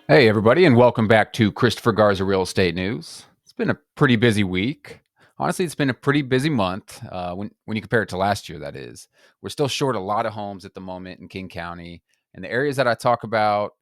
Hey, everybody, and welcome back to Christopher Garza Real Estate News. It's been a pretty busy week. Honestly, it's been a pretty busy month when you compare it to last year, that is. We're still short a lot of homes at the moment in King County. And the areas that I talk about,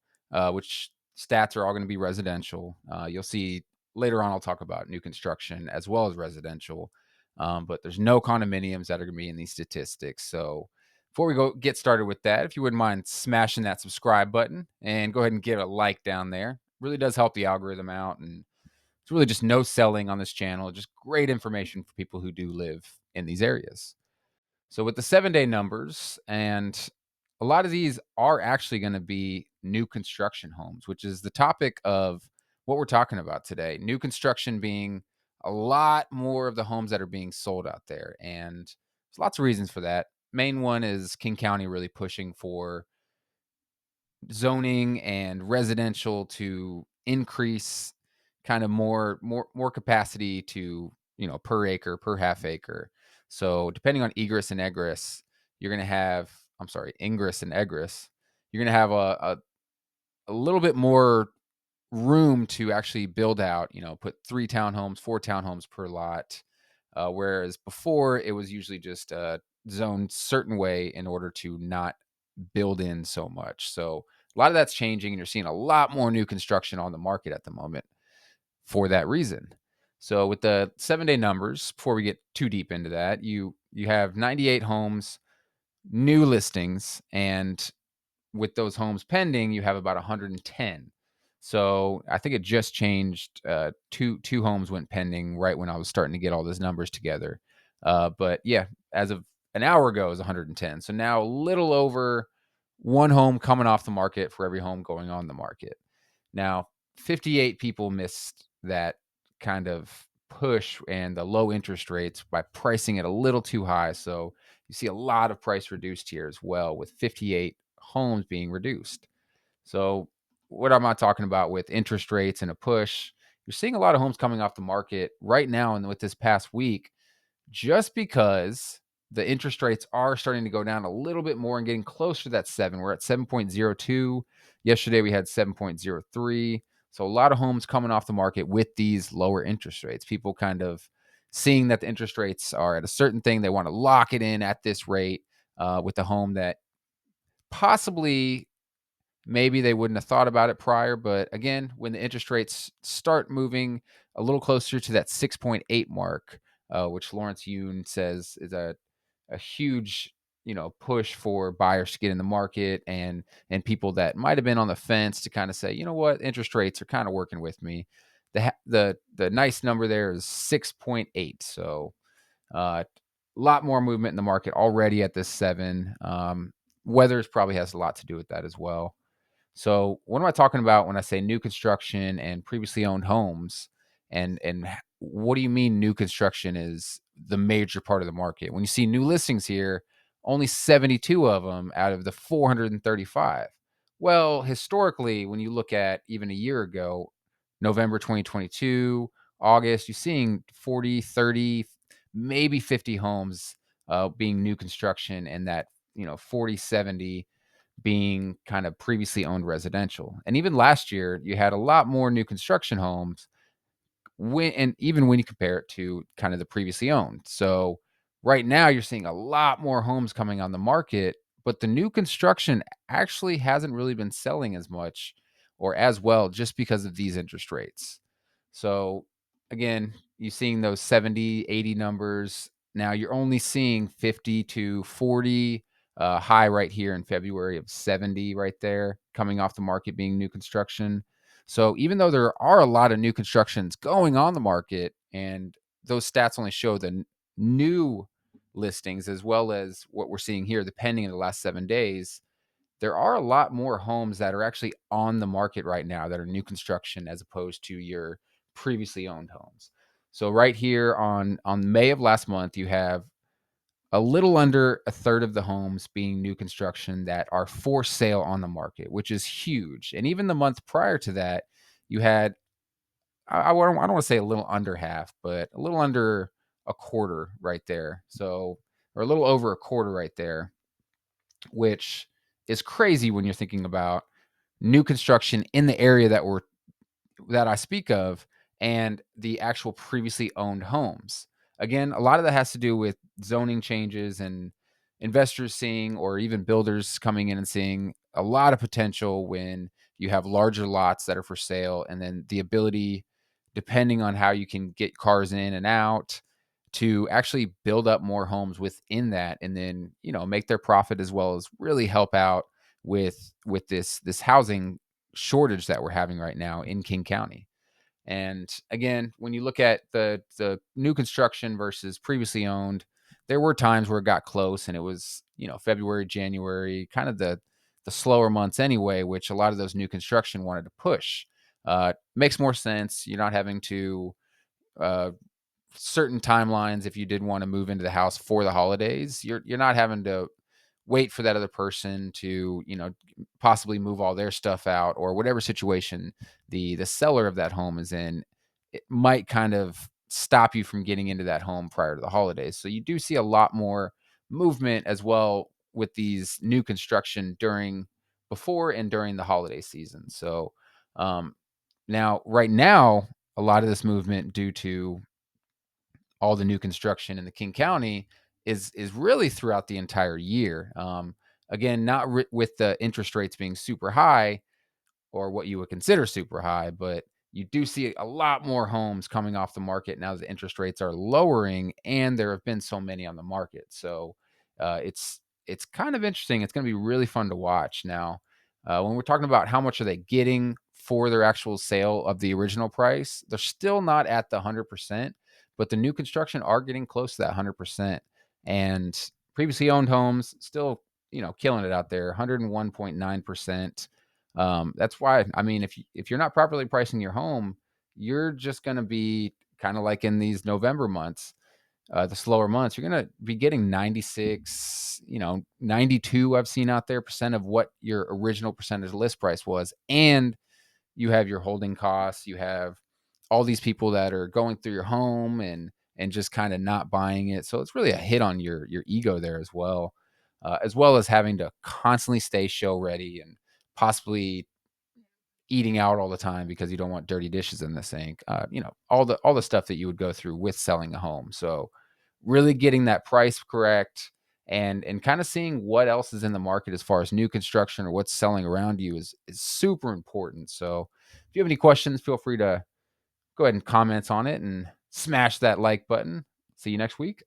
which stats are all going to be residential, you'll see later on, I'll talk about new construction as well as residential. But there's no condominiums that are going to be in these statistics. So, before we get started with that, if you wouldn't mind smashing that subscribe button and go ahead and give a like down there, really does help the algorithm out. And it's really just no selling on this channel, just great information for people who do live in these areas. So with the 7-day numbers, and a lot of these are actually going to be new construction homes, which is the topic of what we're talking about today. New construction being a lot more of the homes that are being sold out there. And there's lots of reasons for that. Main one is King County really pushing for zoning and residential to increase kind of more capacity to, per acre, per half acre. So depending on egress and egress, you're going to have, I'm sorry, ingress and egress, you're going to have a little bit more room to actually build out, put 3 townhomes, 4 townhomes per lot. Whereas before it was usually just zoned certain way in order to not build in so much. So a lot of that's changing, and you're seeing a lot more new construction on the market at the moment for that reason. So with the 7-day numbers, before we get too deep into that, you have 98 homes, new listings, and with those homes pending, you have about 110. So I think it just changed. Two homes went pending right when I was starting to get all those numbers together. But yeah, as of an hour ago, it was 110. So now a little over one home coming off the market for every home going on the market. Now, 58 people missed that kind of push and the low interest rates by pricing it a little too high. So you see a lot of price reduced here as well, with 58 homes being reduced. So, what am I talking about with interest rates and a push? You're seeing a lot of homes coming off the market right now and with this past week, just because the interest rates are starting to go down a little bit more and getting closer to that 7. We're at 7.02. Yesterday we had 7.03. So a lot of homes coming off the market with these lower interest rates. People kind of seeing that the interest rates are at a certain thing. They want to lock it in at this rate with a home that possibly maybe they wouldn't have thought about it prior. But again, when the interest rates start moving a little closer to that 6.8 mark, which Lawrence Yun says is a huge, push for buyers to get in the market, and people that might have been on the fence to kind of say, you know what, interest rates are kind of working with me. The nice number there is 6.8. So a lot more movement in the market already at this 7. Weather probably has a lot to do with that as well. So what am I talking about when I say new construction and previously owned homes? And what do you mean new construction is the major part of the market? When you see new listings here, only 72 of them out of the 435. Well, historically, when you look at even a year ago, November 2022, August, you're seeing 40, 30, maybe 50 homes being new construction, and that, 40, 70 being kind of previously owned residential. And even last year, you had a lot more new construction homes and even when you compare it to kind of the previously owned. So right now you're seeing a lot more homes coming on the market, but the new construction actually hasn't really been selling as much or as well just because of these interest rates. So again, you're seeing those 70, 80 numbers. Now you're only seeing 50 to 40 high right here in February of 70 right there coming off the market being new construction. So even though there are a lot of new constructions going on the market, and those stats only show the new listings as well as what we're seeing here, the pending in the last 7 days, there are a lot more homes that are actually on the market right now that are new construction as opposed to your previously owned homes. So right here on May of last month, you have a little under a third of the homes being new construction that are for sale on the market, which is huge. And even the month prior to that, you had, I don't want to say a little under half, but a little under a quarter right there. So, or a little over a quarter right there, which is crazy when you're thinking about new construction in the area that I speak of, and the actual previously owned homes. Again, a lot of that has to do with zoning changes and investors seeing, or even builders coming in and seeing a lot of potential when you have larger lots that are for sale, and then the ability, depending on how you can get cars in and out, to actually build up more homes within that, and then make their profit, as well as really help out with this housing shortage that we're having right now in King County. And again, when you look at the new construction versus previously owned, there were times where it got close, and it was, February, January, kind of the slower months anyway, which a lot of those new construction wanted to push. Makes more sense. You're not having to uh, certain timelines. If you did want to move into the house for the holidays, you're not having to wait for that other person to, possibly move all their stuff out, or whatever situation the seller of that home is in. It might kind of stop you from getting into that home prior to the holidays. So you do see a lot more movement as well with these new construction during, before and during the holiday season. So um now right now, a lot of this movement, due to all the new construction in the King County, is really throughout the entire year. Again, not with the interest rates being super high, or what you would consider super high, but you do see a lot more homes coming off the market now that the interest rates are lowering, and there have been so many on the market. So it's kind of interesting. It's going to be really fun to watch. Now, when we're talking about how much are they getting for their actual sale of the original price, they're still not at the 100%, but the new construction are getting close to that 100%. And previously owned homes still, killing it out there, 101.9%. That's why, I mean, if you're not properly pricing your home, you're just going to be kind of like in these November months, the slower months. You're going to be getting 96, 92. I've seen out there percent of what your original percentage list price was, and you have your holding costs. You have all these people that are going through your home and just kind of not buying it. So it's really a hit on your ego there as well as having to constantly stay show ready, and possibly eating out all the time because you don't want dirty dishes in the sink. All the stuff that you would go through with selling a home. So really getting that price correct, and kind of seeing what else is in the market as far as new construction or what's selling around you is super important. So if you have any questions, feel free to go ahead and comment on it and smash that like button. See you next week.